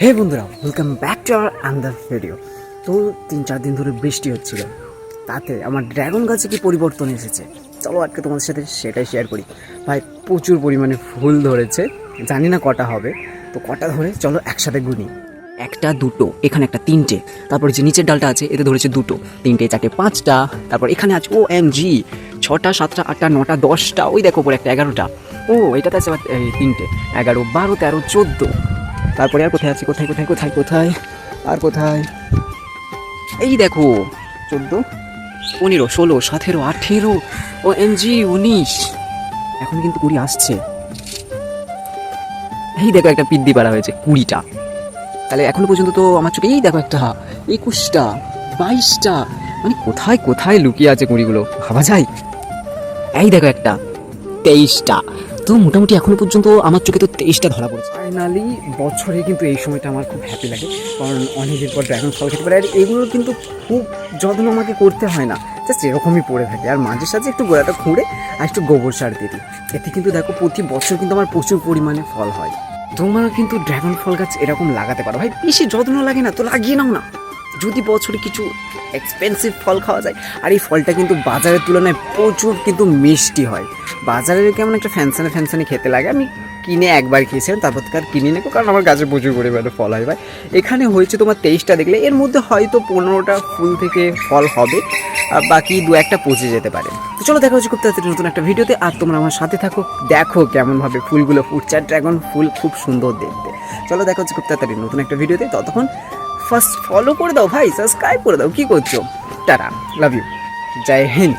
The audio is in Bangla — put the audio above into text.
হে বন্ধুরা, ওয়েলকাম ব্যাক টু আওয়ার আন্দার ভিডিও। তো 3-4 দিন ধরে বৃষ্টি হচ্ছিল, তাতে আমার ড্রাগন গাছে কি পরিবর্তন এসেছে চলো আজকে তোমাদের সাথে সেটাই শেয়ার করি। ভাই প্রচুর পরিমাণে ফুল ধরেছে, জানি না কটা হবে, তো কটা ধরে চলো একসাথে গুনি। একটা, দুটো, এখানে একটা, তিনটে, তারপর যে নিচের ডালটা আছে এতে ধরেছে দুটো, তিনটে, চারটে, পাঁচটা, তারপর এখানে আছে OMG 6টা, 7টা, 8টা, 9টা, 10টা, ওই দেখো পরে একটা 11টা, ও এটাতে আছে আবার 3টে, 11, 12, 13, 14। তারপরে আর কোথায় আছে, কোথায় কোথায় কোথায় কোথায় আর কোথায়, এই দেখো 14, 15, 16, 17, 18, OMG 19, এখন কিন্তু 20 আসছে। এই দেখো একটা পিদ্দি পাড়া হয়েছে 20টা, তাহলে এখনো পর্যন্ত তো আমার চোখে এই দেখো একটা 21টা, 22টা, মানে কোথায় কোথায় লুকিয়ে আছে কুড়িগুলো ভাবা যায়। এই দেখো একটা 23টা, তো মোটামুটি এখনো পর্যন্ত আমার চোখে তো 23টা ধরা পড়েছে। ফাইনালি বছরে কিন্তু এই সময়টা আমার খুব হ্যাপি লাগে, কারণ অনেকের পর ড্রাগন ফল খেতে পারে। আর এগুলোর কিন্তু খুব যত্ন আমাকে করতে হয় না, জাস্ট এরকমই পড়ে থাকে। আর মাঝে সাঝে একটু গোড়াটা খুঁড়ে আর একটু গোবর সার দিয়ে দিই, এতে কিন্তু দেখো প্রতি বছর কিন্তু আমার প্রচুর পরিমাণে ফল হয়। তোমরা কিন্তু ড্রাগন ফল গাছ এরকম লাগাতে পারো, ভাই বেশি যত্ন লাগে না তো, লাগিয়ে নাও না। যদি বছরে কিছু এক্সপেন্সিভ ফল খাওয়া যায়, আর এই ফলটা কিন্তু বাজারের তুলনায় প্রচুর কিন্তু মিষ্টি হয়। বাজারের কেমন একটা ফ্যানসানে ফ্যানসানে খেতে লাগে, আমি কিনে একবার খেয়েছিলাম, তারপর থেকে আর কিনে নেবো, কারণ আমার গাছে প্রচুর পরিমাণে ফল হয়। ভাই এখানে হয়েছে তোমার 23টা, দেখলে এর মধ্যে হয়তো 15টা ফুল থেকে ফল হবে, আর বাকি 2-1টা পচে যেতে পারে। তো চলো দেখা হচ্ছে খুব তাড়াতাড়ি নতুন একটা ভিডিওতে, আর তোমরা আমার সাথে থাকো, দেখো কেমনভাবে ফুলগুলো ফুটছে। আর ড্রাগন ফুল খুব সুন্দর দেখতে। চলো দেখা হচ্ছে খুব তাড়াতাড়ি নতুন একটা ভিডিওতে, ততক্ষণ ফার্স্ট ফলো করে দাও ভাই, সাবস্ক্রাইব করে দাও, কী করছো? টাটা, লাভ ইউ, জয় হিন্দ।